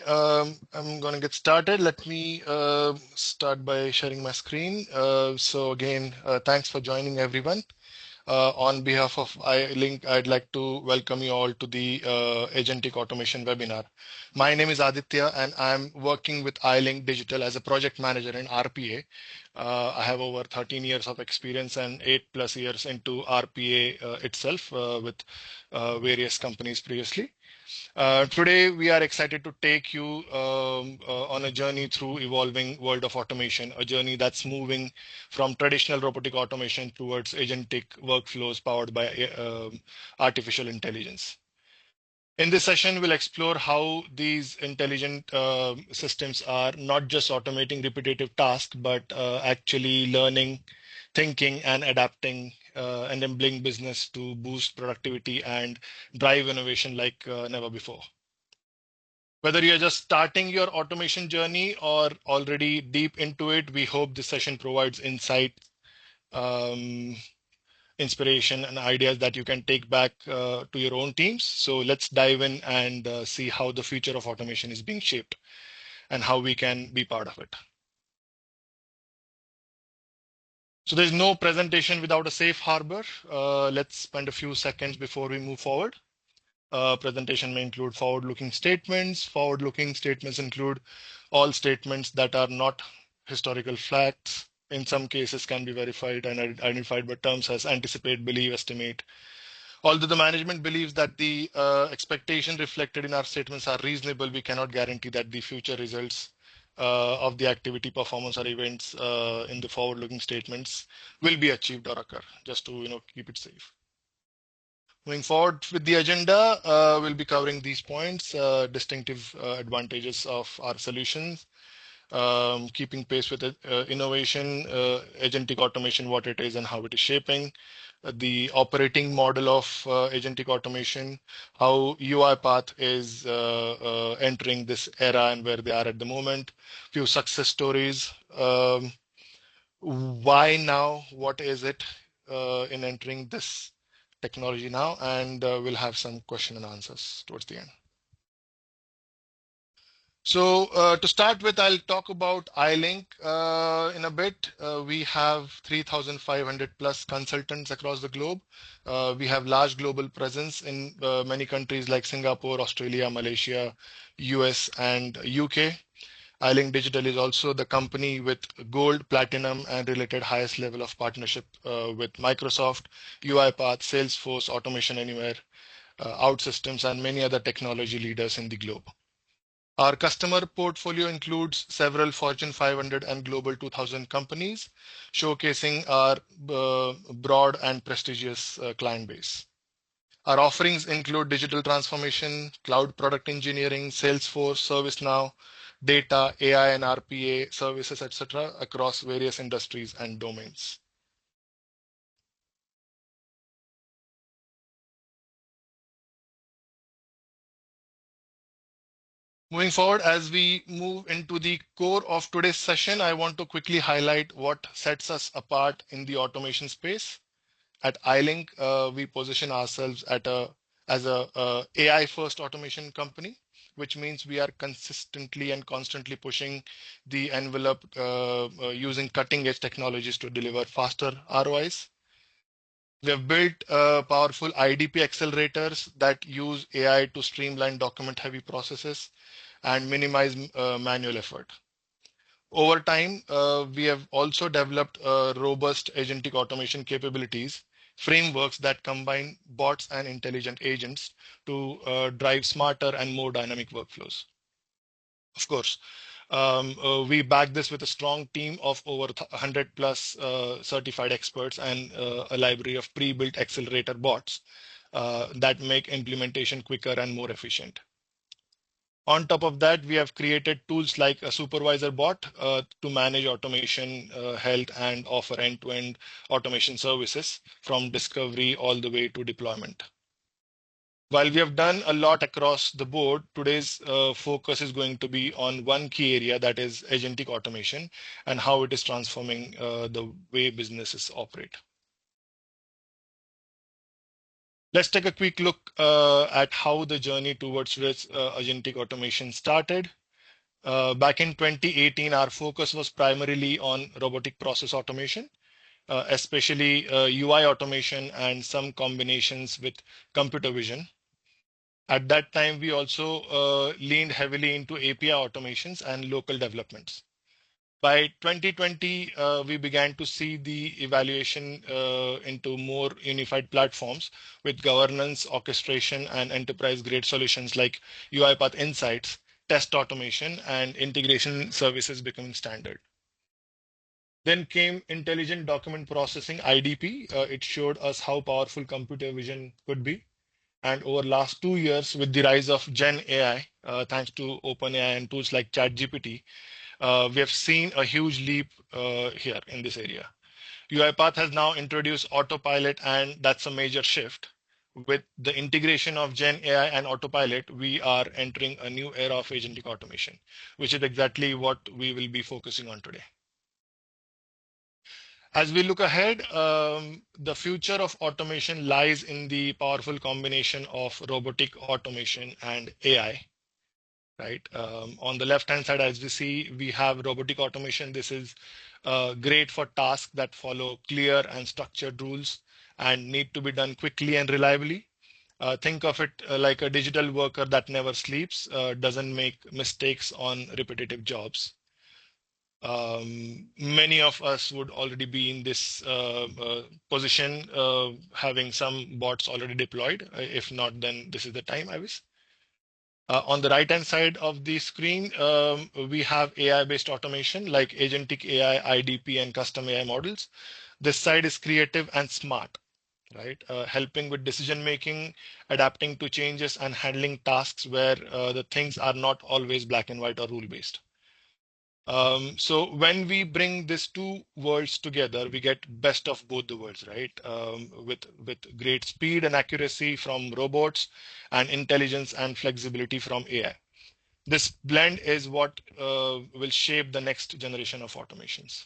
I'm going to get started. Let me start by sharing my screen. So again, thanks for joining everyone. On behalf of iLink, I'd like to welcome you all to the Agentic Automation webinar. My name is Aditya, and I'm working with iLink Digital as a project manager in RPA. I have over 13 years of experience and 8+ years into RPA itself with various companies previously. Today, we are excited to take you on a journey through evolving world of automation, a journey that's moving from traditional robotic automation towards agentic workflows powered by artificial intelligence. In this session, we'll explore how these intelligent systems are not just automating repetitive tasks, but actually learning, thinking, and adapting, enabling business to boost productivity and drive innovation like never before. Whether you're just starting your automation journey or already deep into it, we hope this session provides insight, um, inspiration, and ideas that you can take back to your own teams. So let's dive in and see how the future of automation is being shaped and how we can be part of it. So there's no presentation without a safe harbor. Let's spend a few seconds before we move forward. Presentation may include forward-looking statements. Forward-looking statements include all statements that are not historical facts. In some cases, can be verified and identified by terms as anticipate, believe, estimate. Although the management believes that the expectation reflected in our statements are reasonable, we cannot guarantee that the future results of the activity, performance, or events in the forward-looking statements will be achieved or occur. Just to keep it safe. Moving forward with the agenda, we'll be covering these points, distinctive advantages of our solutions, keeping pace with innovation, agentic automation, what it is and how it is shaping, the operating model of agentic automation, how UiPath is entering this era and where they are at the moment, few success stories, why now, what is it in entering this technology now, and we'll have some question and answers towards the end. So to start with, I'll talk about iLink in a bit. We have 3,500 plus consultants across the globe. We have large global presence in many countries like Singapore, Australia, Malaysia, US, and UK. iLink Digital is also the company with gold, platinum, and related highest level of partnership with Microsoft, UiPath, Salesforce, Automation Anywhere, OutSystems, and many other technology leaders in the globe. Our customer portfolio includes several Fortune 500 and Global 2000 companies, showcasing our broad and prestigious client base. Our offerings include digital transformation, cloud product engineering, Salesforce, ServiceNow, data, AI and RPA services, etc., across various industries and domains. Moving forward, as we move into the core of today's session, I want to quickly highlight what sets us apart in the automation space. At iLink, we position ourselves as a AI-first automation company, which means we are consistently and constantly pushing the envelope using cutting-edge technologies to deliver faster ROIs. We have built powerful IDP accelerators that use AI to streamline document-heavy processes and minimize manual effort. Over time, we have also developed robust agentic automation capabilities, frameworks that combine bots and intelligent agents to drive smarter and more dynamic workflows. Of course, we back this with a strong team of over 100 plus certified experts and a library of pre-built accelerator bots that make implementation quicker and more efficient. On top of that, we have created tools like a supervisor bot to manage automation, health, and offer end-to-end automation services from discovery all the way to deployment. While we have done a lot across the board, today's focus is going to be on one key area, that is agentic automation and how it is transforming the way businesses operate. Let's take a quick look at how the journey towards this agentic automation started. Back in 2018, our focus was primarily on robotic process automation, especially UI automation and some combinations with computer vision. At that time, we also leaned heavily into API automations and local developments. By 2020, we began to see the evaluation into more unified platforms with governance, orchestration, and enterprise-grade solutions like UiPath Insights, test automation, and integration services becoming standard. Then came intelligent document processing, IDP. It showed us how powerful computer vision could be. And over last 2 years, with the rise of Gen AI, thanks to OpenAI and tools like ChatGPT, we have seen a huge leap here in this area. UiPath has now introduced Autopilot, and that's a major shift. With the integration of Gen AI and Autopilot, we are entering a new era of agentic automation, which is exactly what we will be focusing on today. As we look ahead, the future of automation lies in the powerful combination of robotic automation and AI. Right. On the left-hand side, as we see, we have robotic automation. This is great for tasks that follow clear and structured rules and need to be done quickly and reliably. Think of it like a digital worker that never sleeps, doesn't make mistakes on repetitive jobs. Many of us would already be in this position, having some bots already deployed. If not, then this is the time, I wish. On the right-hand side of the screen, we have AI-based automation like Agentic AI, IDP, and custom AI models. This side is creative and smart, right? Helping with decision-making, adapting to changes, and handling tasks where the things are not always black and white or rule-based. So when we bring these two worlds together, we get best of both the worlds, right? With great speed and accuracy from robots and intelligence and flexibility from AI. This blend is what will shape the next generation of automations.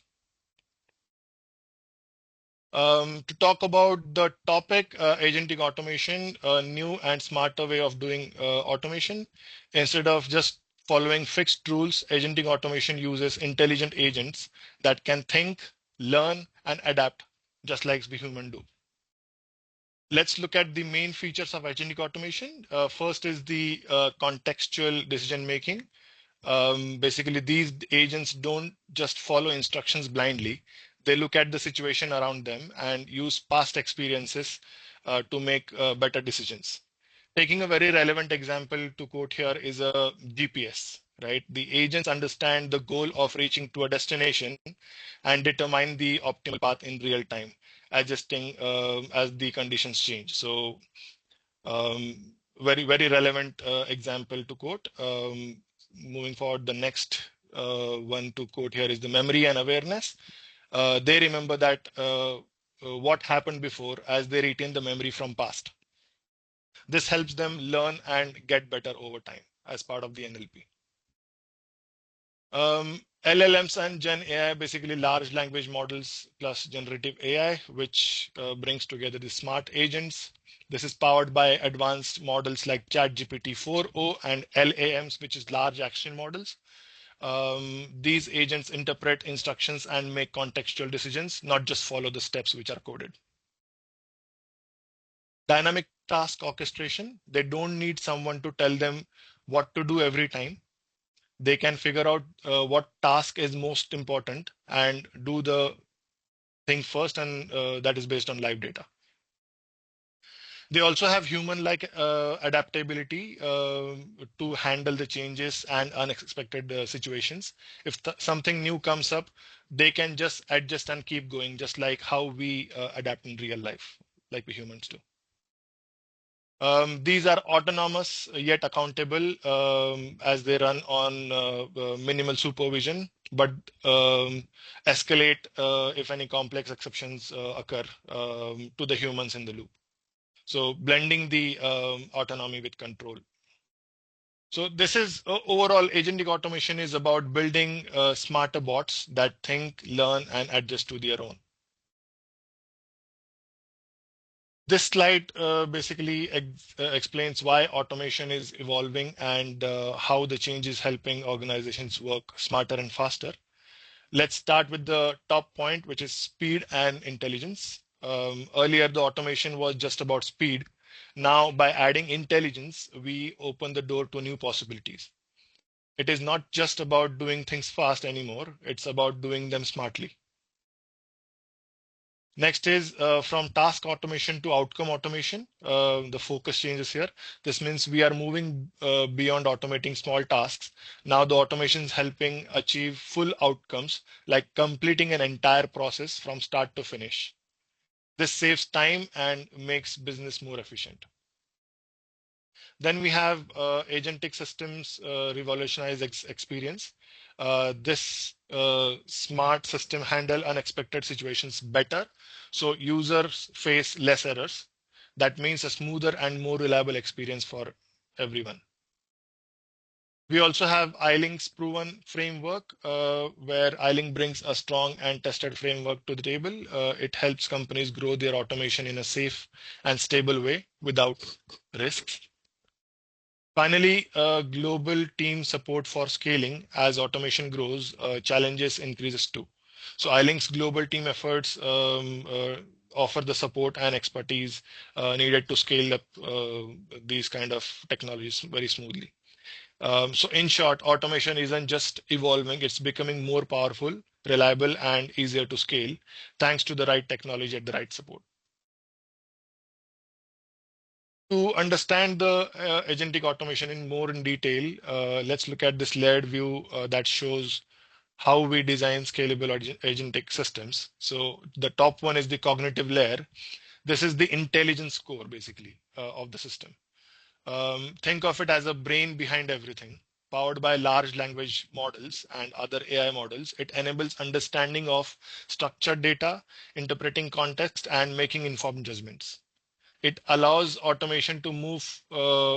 To talk about the topic, agentic automation, a new and smarter way of doing automation. Instead of just following fixed rules, agentic automation uses intelligent agents that can think, learn, and adapt, just like we humans do. Let's look at the main features of agentic automation. First is the contextual decision making. Basically, these agents don't just follow instructions blindly. They look at the situation around them and use past experiences to make better decisions. Taking a very relevant example to quote here is a GPS, right? The agents understand the goal of reaching to a destination and determine the optimal path in real time, adjusting as the conditions change. So very, very relevant example to quote. Moving forward, the next one to quote here is the memory and awareness. They remember that what happened before as they retain the memory from past. This helps them learn and get better over time as part of the NLP. LLMs and Gen AI, basically large language models plus generative AI, which brings together the smart agents. This is powered by advanced models like ChatGPT 4o and LAMs, which is large action models. These agents interpret instructions and make contextual decisions, not just follow the steps which are coded. Dynamic task orchestration. They don't need someone to tell them what to do every time. They can figure out what task is most important and do the thing first, and that is based on live data. They also have human-like adaptability to handle the changes and unexpected situations. If something new comes up, they can just adjust and keep going, just like how we adapt in real life, like we humans do. These are autonomous yet accountable as they run on minimal supervision, but escalate if any complex exceptions occur to the humans in the loop. So blending the autonomy with control. So this is overall agentic automation is about building smarter bots that think, learn, and adjust to their own. This slide basically explains why automation is evolving and how the change is helping organizations work smarter and faster. Let's start with the top point, which is speed and intelligence. Earlier, the automation was just about speed. Now, by adding intelligence, we open the door to new possibilities. It is not just about doing things fast anymore. It's about doing them smartly. Next is from task automation to outcome automation. The focus changes here. This means we are moving beyond automating small tasks. Now the automation is helping achieve full outcomes, like completing an entire process from start to finish. This saves time and makes business more efficient. Then we have agentic systems revolutionize experience. This smart system handle unexpected situations better, so users face less errors. That means a smoother and more reliable experience for everyone. We also have iLink's proven framework, where iLink brings a strong and tested framework to the table. It helps companies grow their automation in a safe and stable way without risks. Finally, global team support for scaling. As automation grows, challenges increases too. So iLink's global team efforts offer the support and expertise needed to scale up these kind of technologies very smoothly. So in short, automation isn't just evolving, it's becoming more powerful, reliable, and easier to scale thanks to the right technology at the right support. To understand the agentic automation in more in detail, let's look at this layered view that shows how we design scalable agentic systems. So the top one is the cognitive layer. This is the intelligence core, basically, of the system. Think of it as a brain behind everything. Powered by large language models and other AI models, it enables understanding of structured data, interpreting context, and making informed judgments. It allows automation to move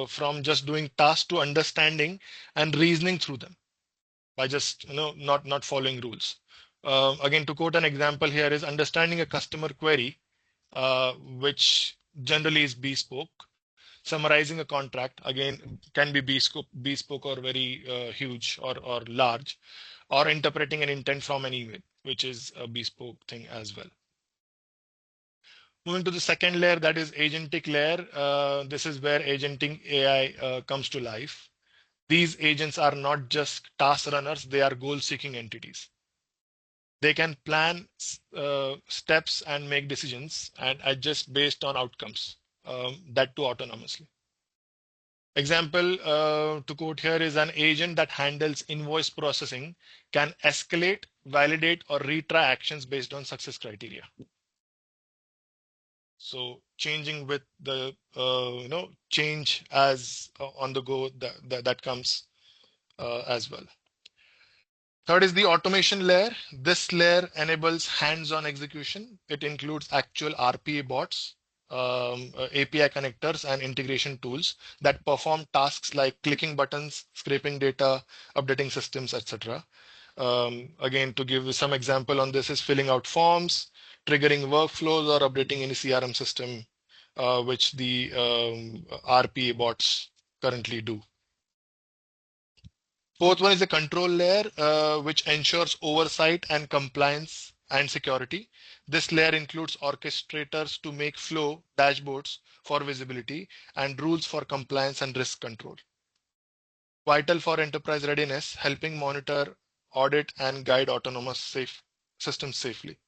from just doing tasks to understanding and reasoning through them by just not following rules. Again, to quote an example here is understanding a customer query, which generally is bespoke. Summarizing a contract, again, can be bespoke or very huge or large, or interpreting an intent from an email, which is a bespoke thing as well. Moving to the second layer, that is agentic layer. This is where agentic AI comes to life. These agents are not just task runners, they are goal-seeking entities. They can plan steps and make decisions and adjust based on outcomes, that too autonomously. Example to quote here is an agent that handles invoice processing can escalate, validate, or retry actions based on success criteria. So changing with the change as on the go that comes as well. Third is the automation layer. This layer enables hands-on execution. It includes actual RPA bots, API connectors, and integration tools that perform tasks like clicking buttons, scraping data, updating systems, etc. Again, to give some example on this is filling out forms, triggering workflows, or updating any CRM system, which the RPA bots currently do. Fourth one is the control layer, which ensures oversight and compliance and security. This layer includes orchestrators to make flow dashboards for visibility and rules for compliance and risk control. Vital for enterprise readiness, helping monitor, audit, and guide autonomous systems safely.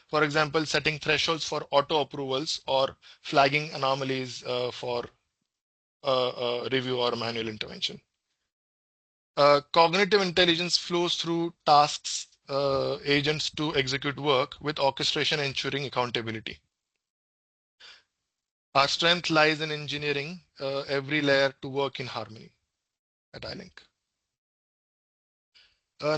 For example, setting thresholds for auto approvals or flagging anomalies for review or manual intervention. Cognitive intelligence flows through tasks, agents to execute work with orchestration ensuring accountability. Our strength lies in engineering every layer to work in harmony at iLink.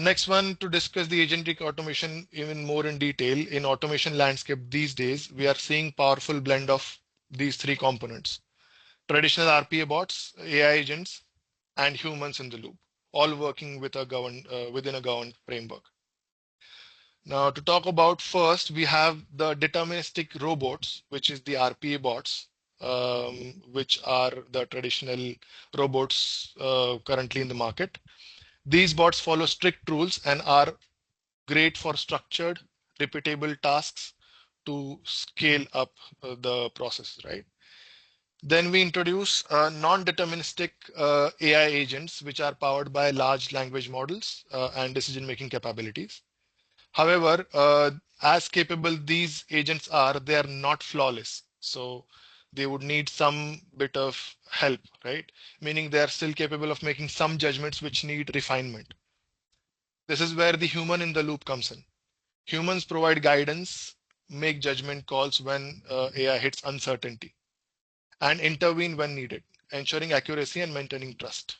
Next one, to discuss the agentic automation even more in detail. In automation landscape these days, we are seeing powerful blend of these three components: traditional RPA bots, AI agents, and humans in the loop, all working with within a governed framework. Now, to talk about first, we have the deterministic robots, which is the RPA bots, which are the traditional robots currently in the market. These bots follow strict rules and are great for structured, repeatable tasks to scale up the process, right? Then we introduce non-deterministic AI agents, which are powered by large language models and decision-making capabilities. However, as capable these agents are, they are not flawless. So they would need some bit of help, right? Meaning they are still capable of making some judgments which need refinement. This is where the human in the loop comes in. Humans provide guidance, make judgment calls when AI hits uncertainty, and intervene when needed, ensuring accuracy and maintaining trust.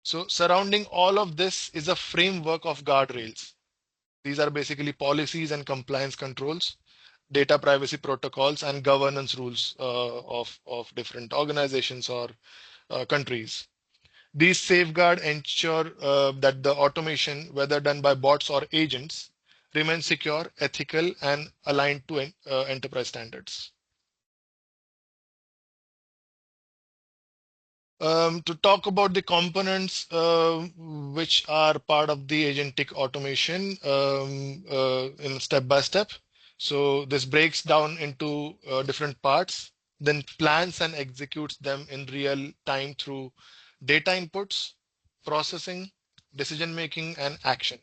So surrounding all of this is a framework of guardrails. These are basically policies and compliance controls, data privacy protocols, and governance rules of different organizations or countries. These safeguard ensure that the automation, whether done by bots or agents, remains secure, ethical, and aligned to enterprise standards. To talk about the components which are part of the agentic automation in step by step. So this breaks down into different parts, then plans and executes them in real time through data inputs, processing, decision making, and action.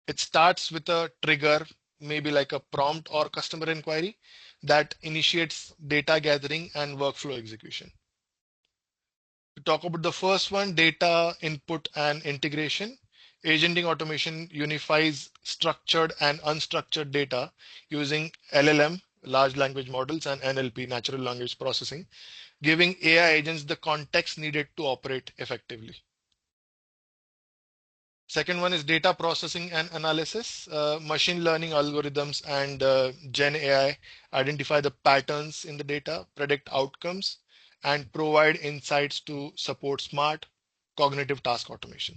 It starts with a trigger, maybe like a prompt or customer inquiry that initiates data gathering and workflow execution. To talk about the first one, data input and integration. Agentic automation unifies structured and unstructured data using LLM, large language models, and NLP, natural language processing, giving AI agents the context needed to operate effectively. Second one is data processing and analysis. Machine learning algorithms and Gen AI identify the patterns in the data, predict outcomes, and provide insights to support smart cognitive task automation.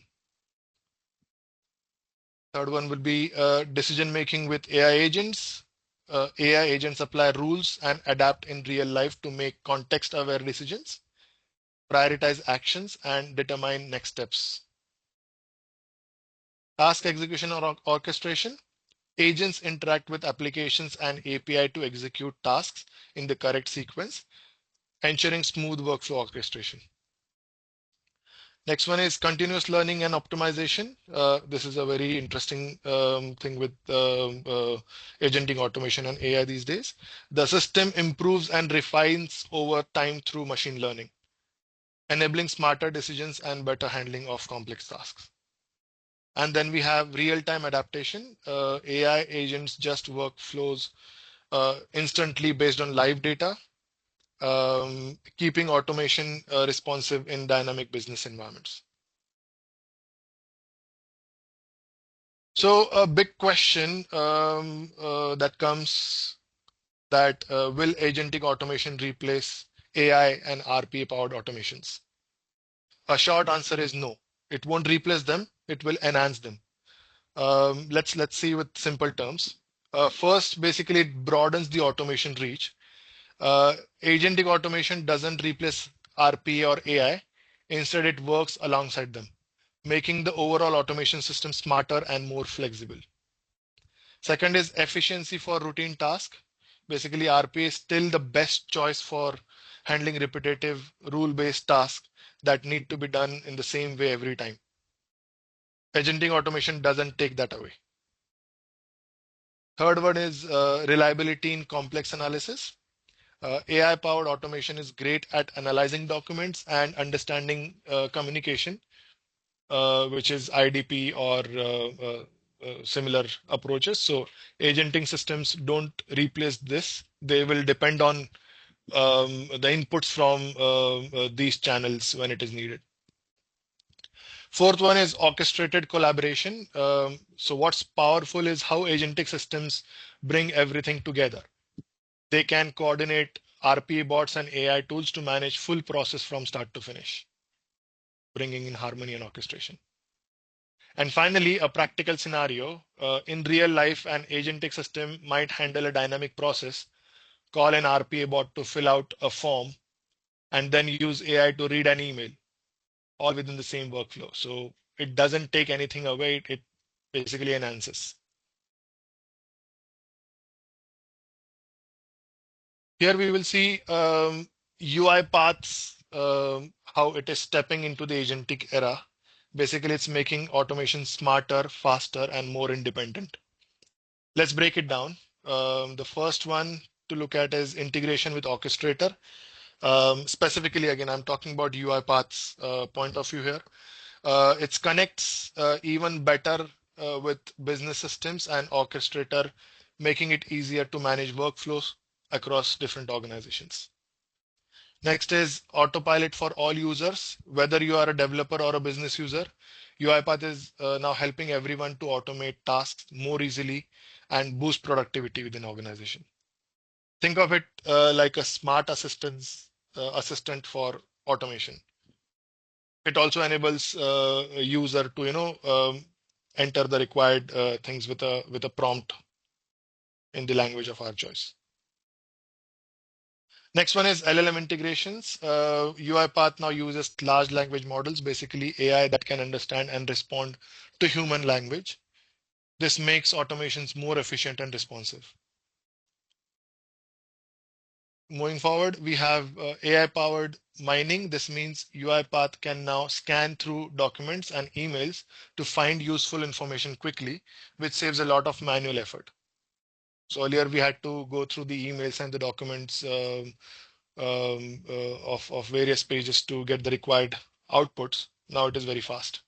Third one would be decision making with AI agents. AI agents apply rules and adapt in real life to make context aware decisions, prioritize actions, and determine next steps. Task execution or orchestration. Agents interact with applications and API to execute tasks in the correct sequence, ensuring smooth workflow orchestration. Next one is continuous learning and optimization. This is a very interesting thing with agentic automation and AI these days. The system improves and refines over time through machine learning, enabling smarter decisions and better handling of complex tasks. And then we have real-time adaptation. AI agents just workflows instantly based on live data, keeping automation responsive in dynamic business environments. So a big question that comes that will agentic automation replace AI and RPA powered automations? A short answer is no. It won't replace them. It will enhance them. Let's see with simple terms. First, basically, it broadens the automation reach. Agentic automation doesn't replace RPA or AI. Instead, it works alongside them, making the overall automation system smarter and more flexible. Second is efficiency for routine tasks. Basically, RPA is still the best choice for handling repetitive rule-based tasks that need to be done in the same way every time. Agentic automation doesn't take that away. Third one is reliability in complex analysis. AI-powered automation is great at analyzing documents and understanding communication, which is IDP or similar approaches. So agenting systems don't replace this. They will depend on the inputs from these channels when it is needed. Fourth one is orchestrated collaboration. So what's powerful is how agentic systems bring everything together. They can coordinate RPA bots and AI tools to manage full process from start to finish, bringing in harmony and orchestration. And finally, a practical scenario. In real life, an agentic system might handle a dynamic process, call an RPA bot to fill out a form, and then use AI to read an email, all within the same workflow. So it doesn't take anything away, it basically enhances. Here we will see UI paths, how it is stepping into the agentic era. Basically, it's making automation smarter, faster, and more independent. Let's break it down. The first one to look at is integration with orchestrator. Specifically, again, I'm talking about UI paths point of view here. It connects even better with business systems and orchestrator, making it easier to manage workflows across different organizations. Next is autopilot for all users, whether you are a developer or a business user. UiPath is now helping everyone to automate tasks more easily and boost productivity within organization. Think of it like a smart assistant for automation. It also enables a user to enter the required things with a prompt in the language of our choice. Next one is LLM integrations. UiPath now uses large language models, basically AI that can understand and respond to human language. This makes automations more efficient and responsive. Moving forward, we have AI-powered mining. This means UiPath can now scan through documents and emails to find useful information quickly, which saves a lot of manual effort. So earlier we had to go through the emails and the documents of various pages to get the required outputs. Now it is very fast.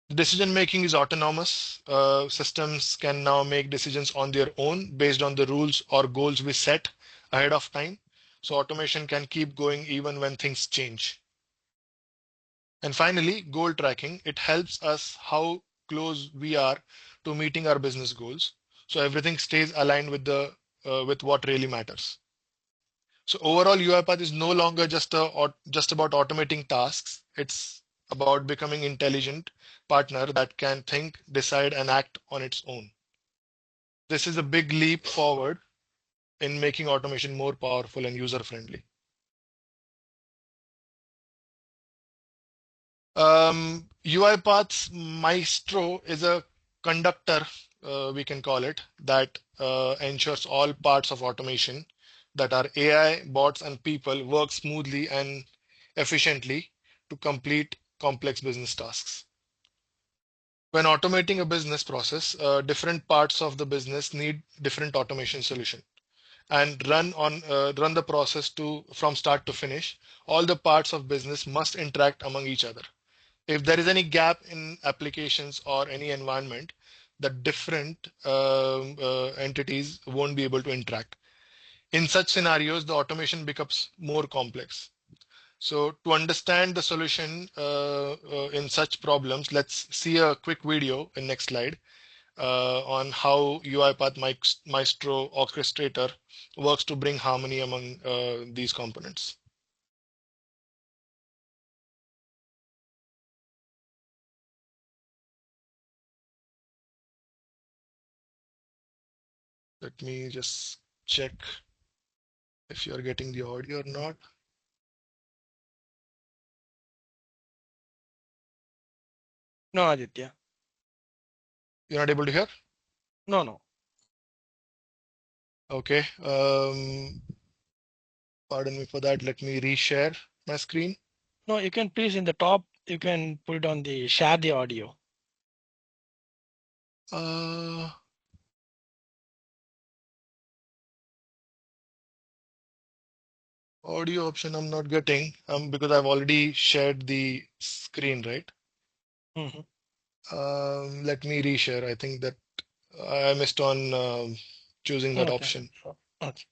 The decision making is autonomous. Systems can now make decisions on their own based on the rules or goals we set ahead of time. So automation can keep going even when things change. And finally, goal tracking. It helps us how close we are to meeting our business goals. So everything stays aligned with the with what really matters. So overall, UiPath is no longer just about automating tasks. It's about becoming intelligent partner that can think, decide, and act on its own. This is a big leap forward in making automation more powerful and user friendly. UiPath's Maestro is a conductor, we can call it, that ensures all parts of automation that are AI, bots, and people work smoothly and efficiently to complete complex business tasks. When automating a business process, different parts of the business need different automation solution and run the process to from start to finish. All the parts of business must interact among each other. If there is any gap in applications or any environment, the different entities won't be able to interact. In such scenarios, the automation becomes more complex. So to understand the solution in such problems, let's see a quick video in next slide on how UiPath Maestro Orchestrator works to bring harmony among these components. Let me just check if you're getting the audio or not. No, Aditya. You're not able to hear? No. Okay. Pardon me for that. Let me reshare my screen. No, you can please in the top, you can put it on the share the audio. Uh, Audio option I'm not getting because I've already shared the screen, right? Mhm. Let me reshare. I think that I missed on choosing that Okay. option. Sure. Okay.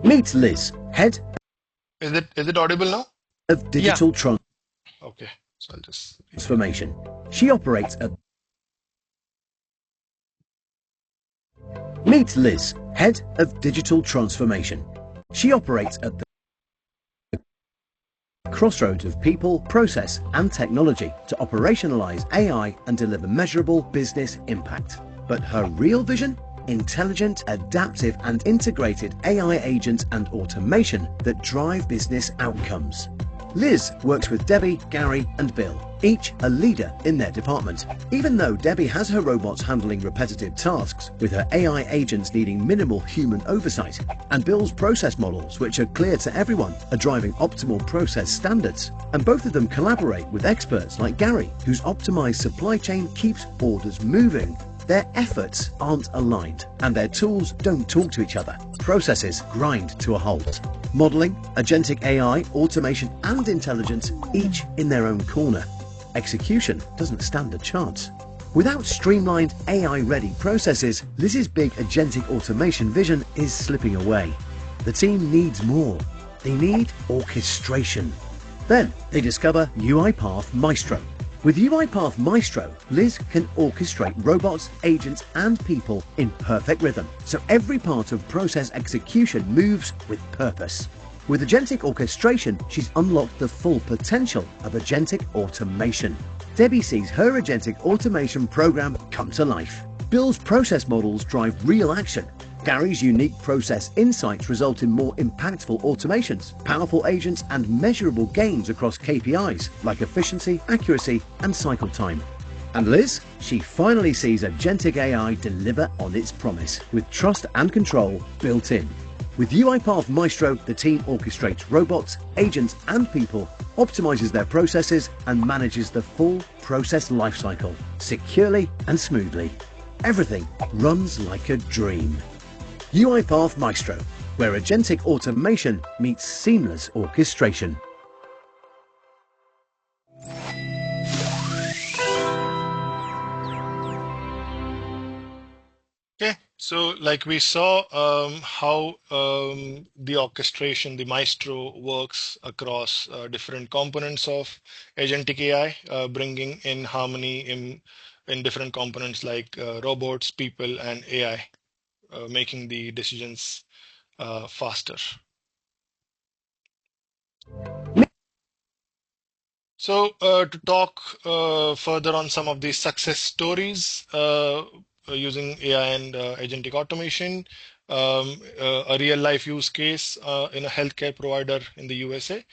Meet Liz, head Is it audible now? of Yeah. digital Okay, so I'll just transformation. She operates at Meet Liz, head of digital transformation. She operates at the crossroads of people, process, and technology to operationalize AI and deliver measurable business impact. But her real vision? Intelligent, adaptive, and integrated AI agents and automation that drive business outcomes. Liz works with Debbie, Gary, and Bill, each a leader in their department. Even though Debbie has her robots handling repetitive tasks, with her AI agents needing minimal human oversight, and Bill's process models, which are clear to everyone, are driving optimal process standards. And both of them collaborate with experts like Gary, whose optimized supply chain keeps orders moving. Their efforts aren't aligned, and their tools don't talk to each other. Processes grind to a halt. Modeling, agentic AI, automation, and intelligence, each in their own corner. Execution doesn't stand a chance. Without streamlined AI-ready processes, Liz's big agentic automation vision is slipping away. The team needs more. They need orchestration. Then they discover UiPath Maestro. With UiPath Maestro, Liz can orchestrate robots, agents, and people in perfect rhythm, so every part of process execution moves with purpose. With agentic orchestration, she's unlocked the full potential of agentic automation. Debbie sees her agentic automation program come to life. Bill's process models drive real action. Gary's unique process insights result in more impactful automations, powerful agents, and measurable gains across KPIs like efficiency, accuracy, and cycle time. And Liz? She finally sees agentic AI deliver on its promise, with trust and control built in. With UiPath Maestro, the team orchestrates robots, agents, and people, optimizes their processes, and manages the full process lifecycle securely and smoothly. Everything runs like a dream. UiPath Maestro, where agentic automation meets seamless orchestration. okay. So like we saw how the orchestration, the Maestro works across different components of agentic AI, bringing in harmony in different components like robots, people, and AI, making the decisions faster. So to talk further on some of these success stories using AI and agentic automation, a real life use case in a healthcare provider in the USA,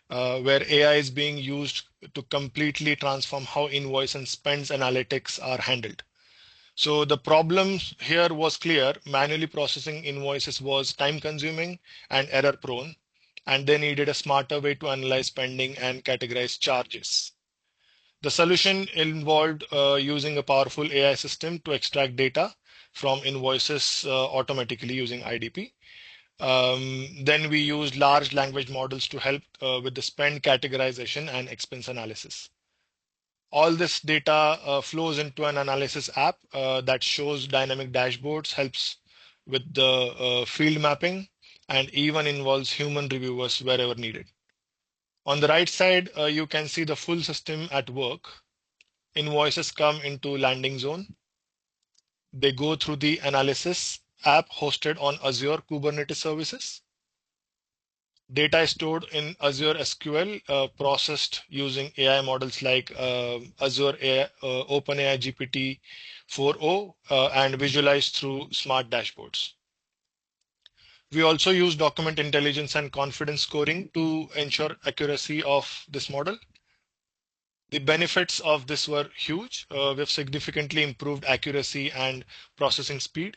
where AI is being used to completely transform how invoice and spends analytics are handled. So the problem here was clear. Manually processing invoices was time consuming and error prone, and they needed a smarter way to analyze spending and categorize charges. The solution involved using a powerful AI system to extract data from invoices automatically using IDP. Then we used large language models to help with the spend categorization and expense analysis. All this data flows into an analysis app that shows dynamic dashboards, helps with the field mapping, and even involves human reviewers wherever needed. On the right side, you can see the full system at work. Invoices come into landing zone. They go through the analysis app hosted on Azure Kubernetes services. Data is stored in Azure SQL, processed using AI models like Azure AI, OpenAI GPT 4.0, and visualized through smart dashboards. We also use document intelligence and confidence scoring to ensure accuracy of this model. The benefits of this were huge. We have significantly improved accuracy and processing speed.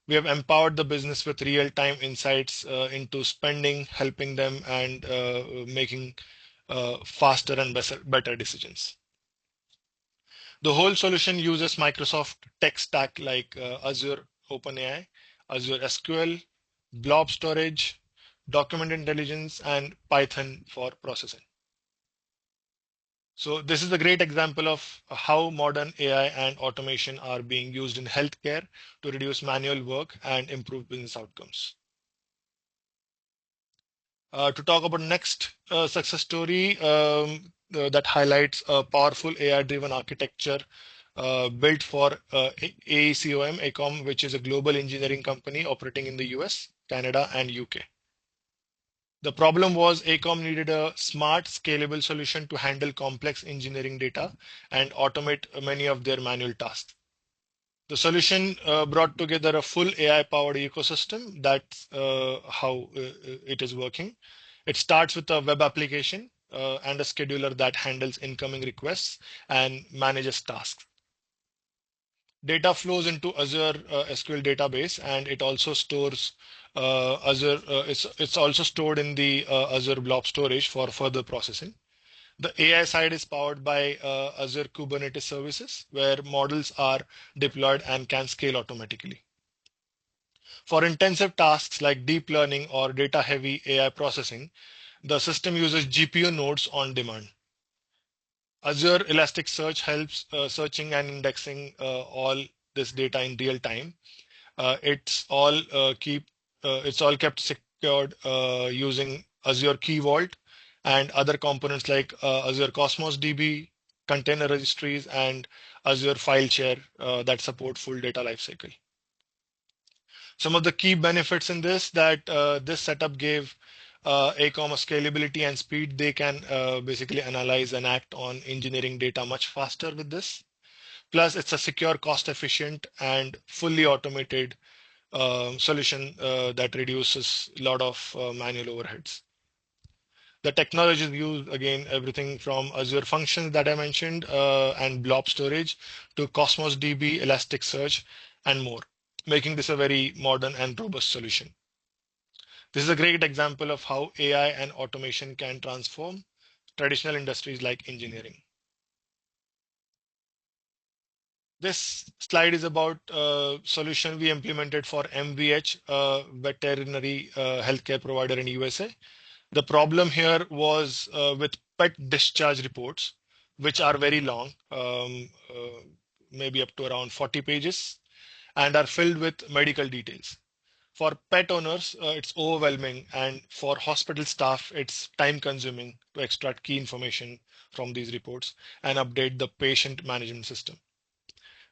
We have empowered the business with real-time insights into spending, helping them and making faster and better decisions. The whole solution uses Microsoft tech stack like Azure OpenAI, Azure SQL, blob storage, document intelligence, and Python for processing. So this is a great example of how modern AI and automation are being used in healthcare to reduce manual work and improve business outcomes. To talk about next success story that highlights a powerful AI-driven architecture built for AECOM, which is a global engineering company operating in the US, Canada, and UK. The problem was AECOM needed a smart, scalable solution to handle complex engineering data and automate many of their manual tasks. The solution brought together a full AI-powered ecosystem. That's how it is working. It starts with a web application and a scheduler that handles incoming requests and manages tasks. Data flows into Azure SQL database, and it also stores Azure. It's also stored in the Azure Blob storage for further processing. The AI side is powered by Azure Kubernetes services, where models are deployed and can scale automatically. For intensive tasks like deep learning or data-heavy AI processing, the system uses GPU nodes on demand. Azure Elasticsearch helps searching and indexing all this data in real time. It's all kept secured using Azure Key Vault and other components like Azure Cosmos DB, container registries, and Azure File Share that support full data lifecycle. Some of the key benefits in this that this setup gave AECOM scalability and speed. They can basically analyze and act on engineering data much faster with this. Plus, it's a secure, cost-efficient, and fully automated solution that reduces a lot of manual overheads. The technologies used, again, everything from Azure Functions that I mentioned and blob storage to Cosmos DB, Elasticsearch, and more, making this a very modern and robust solution. This is a great example of how AI and automation can transform traditional industries like engineering. This slide is about a solution we implemented for MVH, a veterinary healthcare provider in USA. The problem here was with pet discharge reports, which are very long, maybe up to around 40 pages, and are filled with medical details. For pet owners, it's overwhelming, and for hospital staff, it's time consuming to extract key information from these reports and update the patient management system.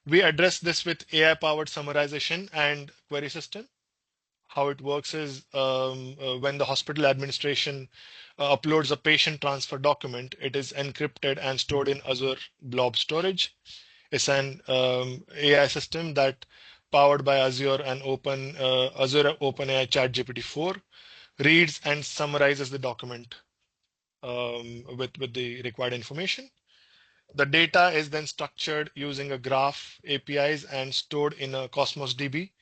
We address this with AI-powered summarization and query system. How it works is when the hospital administration uploads a patient transfer document, it is encrypted and stored in Azure Blob storage. It's an AI system that powered by Azure and Azure OpenAI ChatGPT-4 reads and summarizes the document with the required information. The data is then structured using a graph APIs and stored in a Cosmos DB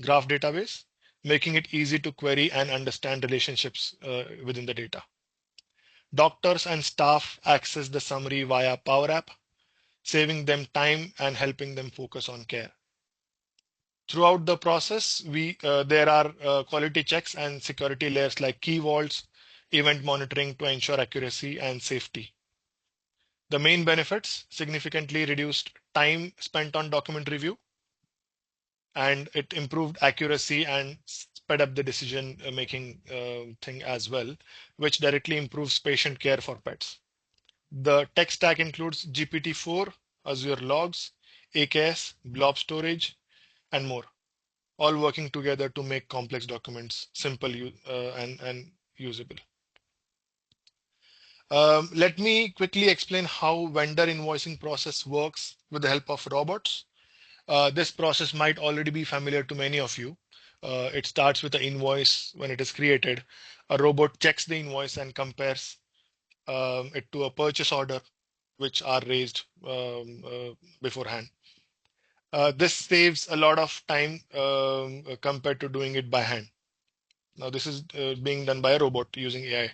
graph database, making it easy to query and understand relationships within the data. Doctors and staff access the summary via Power App, saving them time and helping them focus on care. Throughout the process, there are quality checks and security layers like key vaults, event monitoring to ensure accuracy and safety. The main benefits: significantly reduced time spent on document review, and it improved accuracy and sped up the decision making thing as well, which directly improves patient care for pets. The tech stack includes GPT-4, Azure Logs, AKS, Blob Storage, and more, all working together to make complex documents simple and usable. Let me quickly explain how vendor invoicing process works with the help of robots. This process might already be familiar to many of you. It starts with the invoice when it is created. A robot checks the invoice and compares it to a purchase order, which are raised beforehand. This saves a lot of time compared to doing it by hand. Now, this is being done by a robot using AI.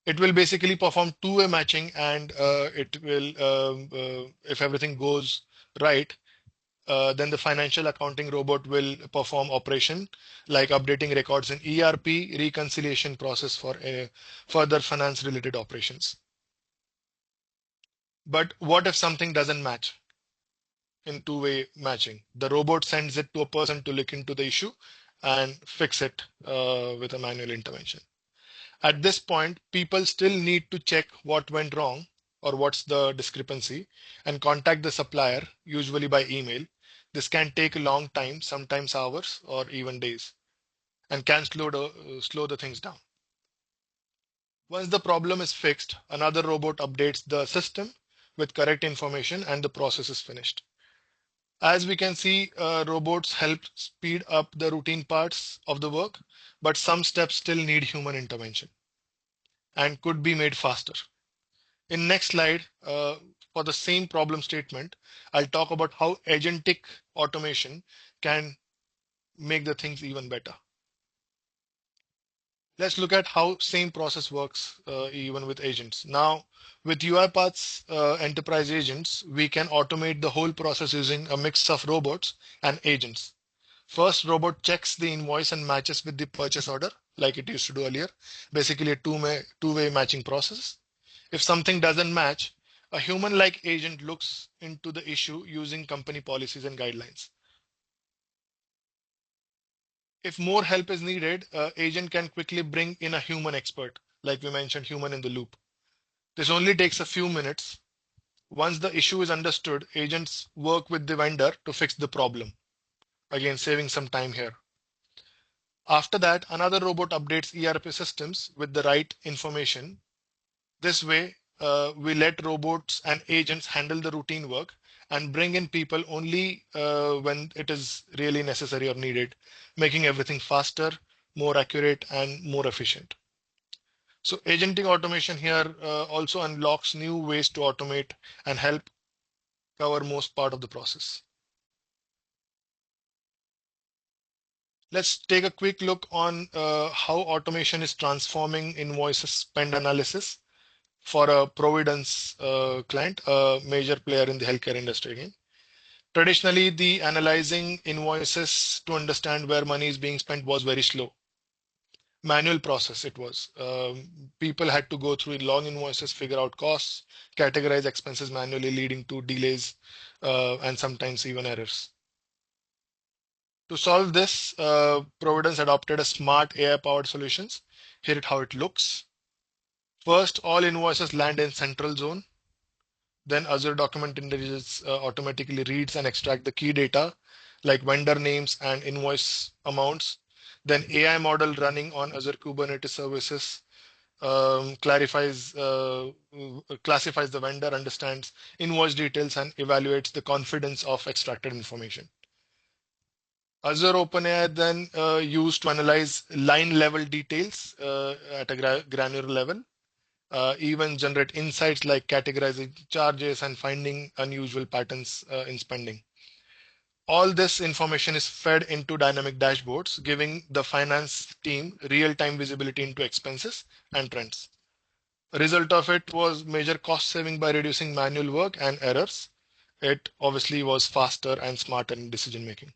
It will basically perform two-way matching, and it will, if everything goes right, then the financial accounting robot will perform operation like updating records in ERP, reconciliation process for further finance related operations. But what if something doesn't match in two-way matching? The robot sends it to a person to look into the issue and fix it with a manual intervention. At this point, people still need to check what went wrong or what's the discrepancy and contact the supplier, usually by email. This can take a long time, sometimes hours or even days, and can slow the things down. Once the problem is fixed, another robot updates the system with correct information and the process is finished. As we can see, robots help speed up the routine parts of the work, but some steps still need human intervention and could be made faster. In next slide, for the same problem statement, I'll talk about how agentic automation can make the things even better. Let's look at how same process works even with agents. Now, with UiPath's enterprise agents, we can automate the whole process using a mix of robots and agents. First, robot checks the invoice and matches with the purchase order, like it used to do earlier. Basically, a two-way matching process. If something doesn't match, a human-like agent looks into the issue using company policies and guidelines. If more help is needed, agent can quickly bring in a human expert, like we mentioned, human in the loop. This only takes a few minutes. Once the issue is understood, agents work with the vendor to fix the problem. Again, saving some time here. After that, another robot updates ERP systems with the right information. This way, we let robots and agents handle the routine work and bring in people only when it is really necessary or needed, making everything faster, more accurate, and more efficient. So agentic automation here also unlocks new ways to automate and help cover most part of the process. Let's take a quick look on how automation is transforming invoices spend analysis for a Providence client, a major player in the healthcare industry again. Traditionally, the analyzing invoices to understand where money is being spent was very slow. Manual process it was. People had to go through long invoices, figure out costs, categorize expenses manually, leading to delays and sometimes even errors. To solve this, Providence adopted a smart AI-powered solutions. Here it how it looks. First, all invoices land in central zone. Then Azure Document Intelligence automatically reads and extract the key data like vendor names and invoice amounts. Then AI model running on Azure Kubernetes services classifies the vendor, understands invoice details, and evaluates the confidence of extracted information. Azure OpenAI then used to analyze line level details at a granular level, even generate insights like categorizing charges and finding unusual patterns in spending. All this information is fed into dynamic dashboards, giving the finance team real-time visibility into expenses and trends. A result of it was major cost saving by reducing manual work and errors. It obviously was faster and smarter in decision making.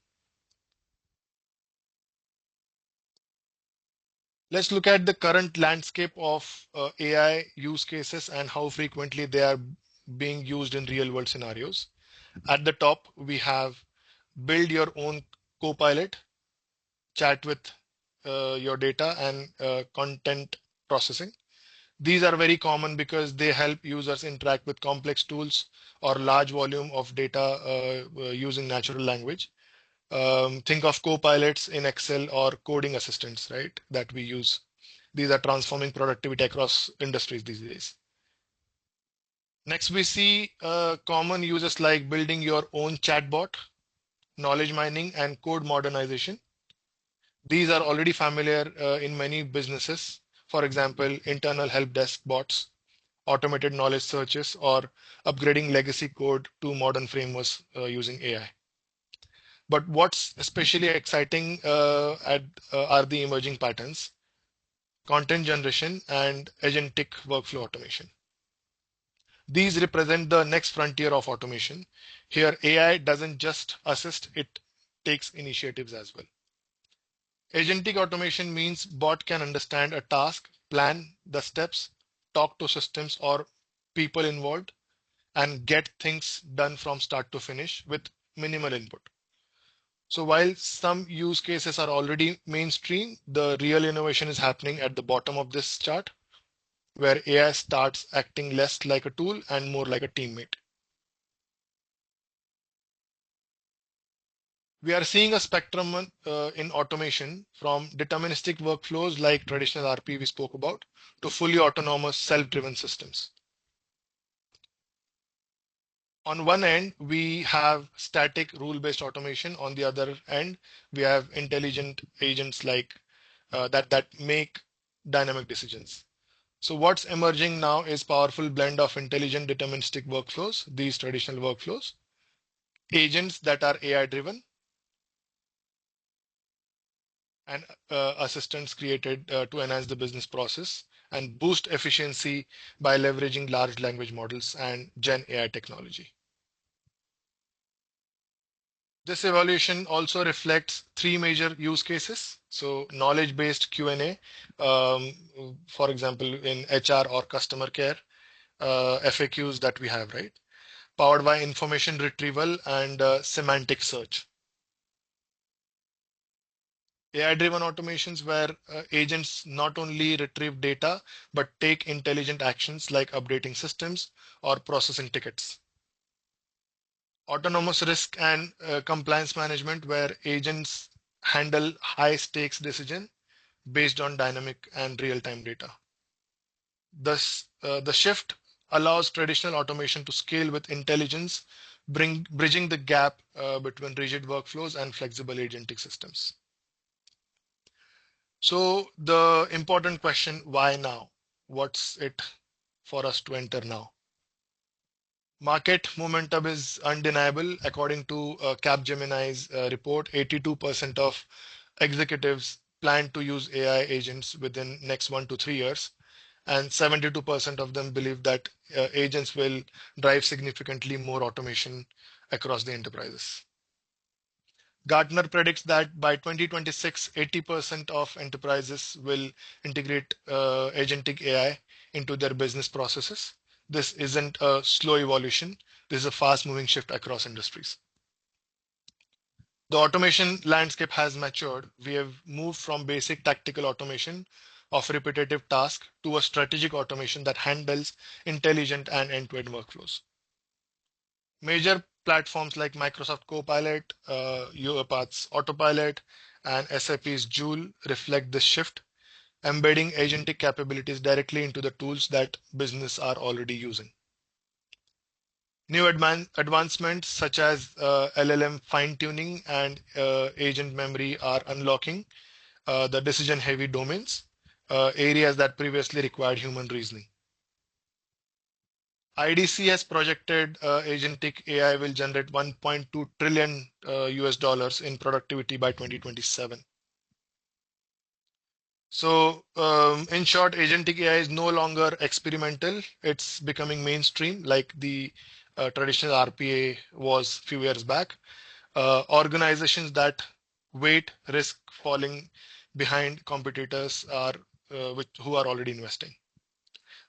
Let's look at the current landscape of AI use cases and how frequently they are being used in real world scenarios. At the top, we have build your own copilot, chat with your data and content processing. These are very common because they help users interact with complex tools or large volume of data using natural language. Think of co-pilots in Excel or coding assistants, right, that we use. These are transforming productivity across industries these days. Next, we see common uses like building your own chatbot, knowledge mining, and code modernization. These are already familiar in many businesses. For example, internal help desk bots, automated knowledge searches, or upgrading legacy code to modern frameworks using AI. But what's especially exciting are the emerging patterns, content generation, and agentic workflow automation. These represent the next frontier of automation. Here, AI doesn't just assist, it takes initiatives as well. Agentic automation means bot can understand a task, plan the steps, talk to systems or people involved, and get things done from start to finish with minimal input. So while some use cases are already mainstream, the real innovation is happening at the bottom of this chart, where AI starts acting less like a tool and more like a teammate. We are seeing a spectrum in automation from deterministic workflows like traditional RP we spoke about to fully autonomous self-driven systems. On one end, we have static rule-based automation. On the other end, we have intelligent agents like that make dynamic decisions. So what's emerging now is powerful blend of intelligent deterministic workflows, these traditional workflows, agents that are AI driven, and assistants created to enhance the business process and boost efficiency by leveraging large language models and Gen AI technology. This evaluation also reflects three major use cases. So knowledge-based Q&A, for example, in HR or customer care, FAQs that we have, right? Powered by information retrieval and semantic search. AI-driven automations where agents not only retrieve data, but take intelligent actions like updating systems or processing tickets. Autonomous risk and compliance management where agents handle high-stakes decisions based on dynamic and real-time data. Thus, the shift allows traditional automation to scale with intelligence, bridging the gap between rigid workflows and flexible agentic systems. So the important question, why now? What's it for us to enter now? Market momentum is undeniable. According to Capgemini's report, 82% of executives plan to use AI agents within next 1 to 3 years, and 72% of them believe that agents will drive significantly more automation across the enterprises. Gartner predicts that by 2026, 80% of enterprises will integrate agentic AI into their business processes. This isn't a slow evolution. This is a fast-moving shift across industries. The automation landscape has matured. We have moved from basic tactical automation of repetitive tasks to a strategic automation that handles intelligent and end-to-end workflows. Major platforms like Microsoft Copilot, UiPath's Autopilot, and SAP's Joule reflect this shift, embedding agentic capabilities directly into the tools that business are already using. New advancements such as LLM fine-tuning and agent memory are unlocking the decision-heavy domains, areas that previously required human reasoning. IDC has projected agentic AI will generate 1.2 trillion US dollars in productivity by 2027. So in short, agentic AI is no longer experimental. It's becoming mainstream like the traditional RPA was a few years back. Organizations that wait risk falling behind competitors are who are already investing.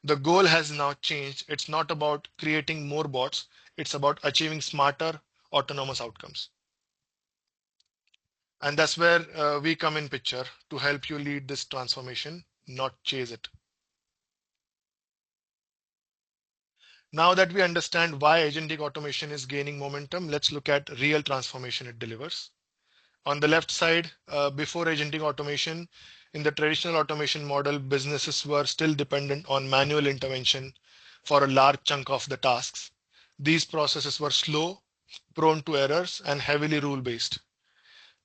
The goal has now changed. It's not about creating more bots. It's about achieving smarter autonomous outcomes. And that's where we come in picture to help you lead this transformation, not chase it. Now that we understand why agentic automation is gaining momentum, let's look at real transformation it delivers. On the left side, before agentic automation, in the traditional automation model, businesses were still dependent on manual intervention for a large chunk of the tasks. These processes were slow, prone to errors, and heavily rule-based.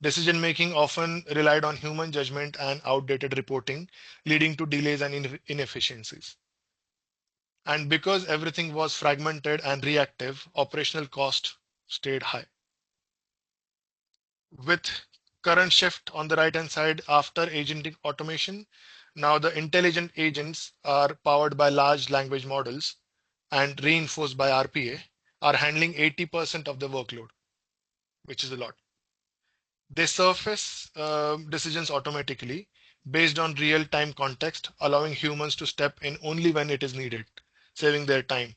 Decision-making often relied on human judgment and outdated reporting, leading to delays and inefficiencies. And because everything was fragmented and reactive, operational cost stayed high. With current shift on the right-hand side after agentic automation, now the intelligent agents are powered by large language models and reinforced by RPA are handling 80% of the workload, which is a lot. They surface decisions automatically based on real-time context, allowing humans to step in only when it is needed, saving their time.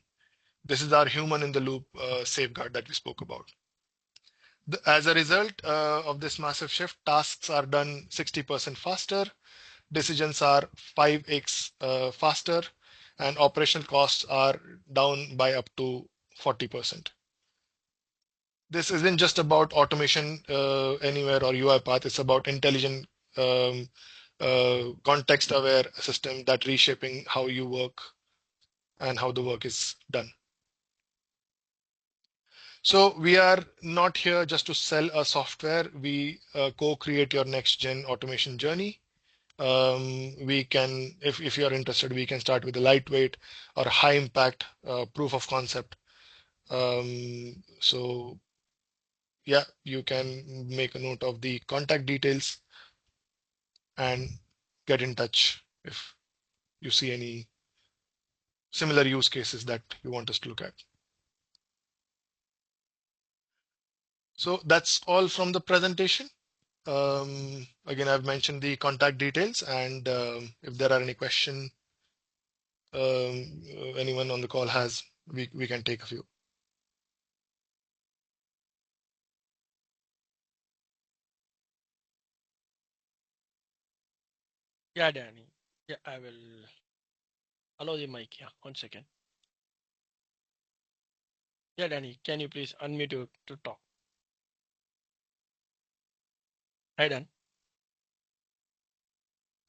This is our human in the loop safeguard that we spoke about. As a result of this massive shift, tasks are done 60% faster, decisions are 5x faster, and operational costs are down by up to 40%. This isn't just about automation anywhere or UiPath, it's about intelligent, um, context-aware system that reshaping how you work and how the work is done. So we are not here just to sell a software. We co-create your next-gen automation journey. We can, if you're interested, we can start with a lightweight or high impact proof of concept. So yeah, you can make a note of the contact details and get in touch if you see any similar use cases that you want us to look at. So that's all from the presentation. Again, I've mentioned the contact details, and if there are any questions anyone on the call has, we can take a few. Yeah, Danny. Yeah, I will allow the mic. Yeah, 1 second. Yeah, Danny, can you please unmute you to talk? Hi, Dan.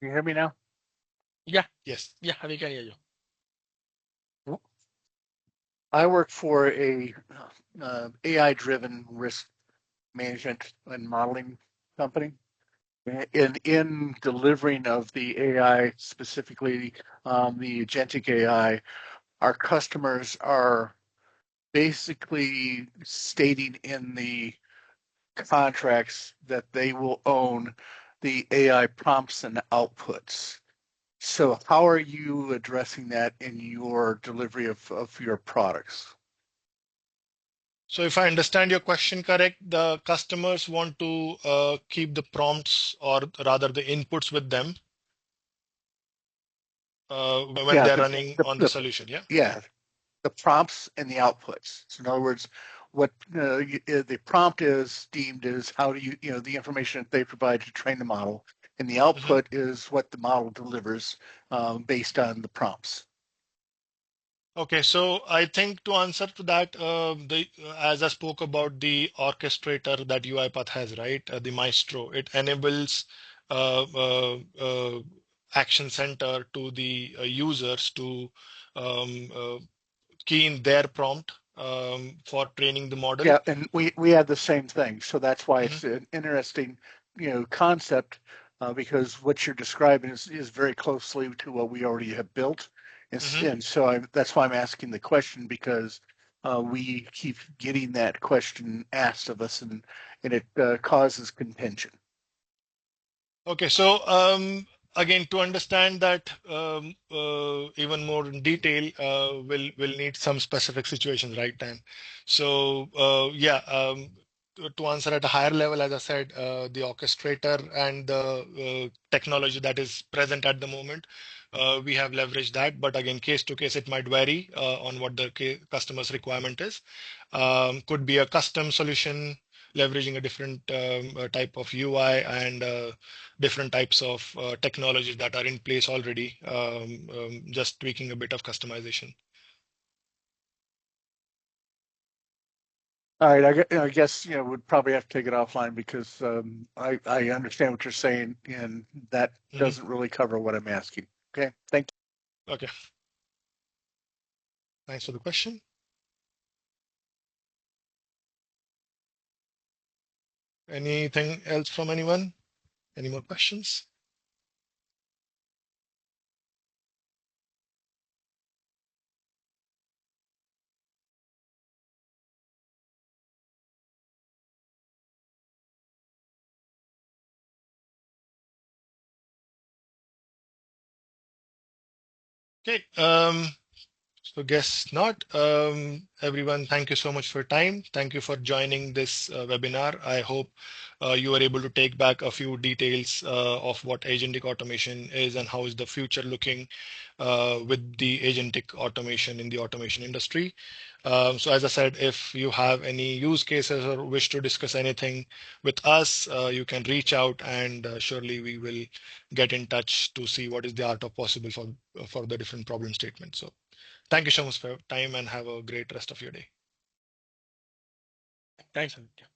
Can you hear me now? Yeah, Yes. yeah, we can hear you. I work for a AI-driven risk management and modeling company. In delivering of the AI, specifically the agentic AI, our customers are basically stating in the contracts that they will own the AI prompts and outputs. So how are you addressing that in your delivery of your products? So if I understand your question correct, the customers want to keep the prompts or rather the inputs with them when Yeah, they're running on the solution. Yeah. yeah, the prompts and the outputs. So in other words, what the prompt is deemed is how do you the information that they provide to train the model, and the Mhm. output is what the model delivers based on the prompts. Okay, so I think to answer to that, as I spoke about the orchestrator that UiPath has, right? The Maestro, it enables uh, uh, uh, Action Center to the users to um, key in their prompt for training the model. Yeah, and we have the same thing. So that's why Mhm, it's an interesting, concept because what you're describing is very closely to what we already have built, mhm. and so that's why I'm asking the question because we keep getting that question asked of us, and it causes contention. Okay, so again, to understand that even more in detail, will need some specific situations, right, Dan? So yeah, to answer at a higher level, as I said, the orchestrator and the technology that is present at the moment, we have leveraged that. But again, case to case, it might vary on what the customer's requirement is. Could be a custom solution leveraging a different type of UI and different types of technologies that are in place already, just tweaking a bit of customization. All right, I guess we'd probably have to take it offline because I understand what you're saying, and that Mhm. doesn't really cover what I'm asking. Okay, thank you. Okay, thanks for the question. Anything else from anyone? Any more questions? Okay, So guess not. Everyone, thank you so much for your time. Thank you for joining this webinar. I hope you were able to take back a few details of what agentic automation is and how is the future looking with the agentic automation in the automation industry. So as I said, if you have any use cases or wish to discuss anything with us, you can reach out and surely we will get in touch to see what is the art of possible for the different problem statements. So thank you so much for your time and have a great rest of your day. Thanks, Aditya.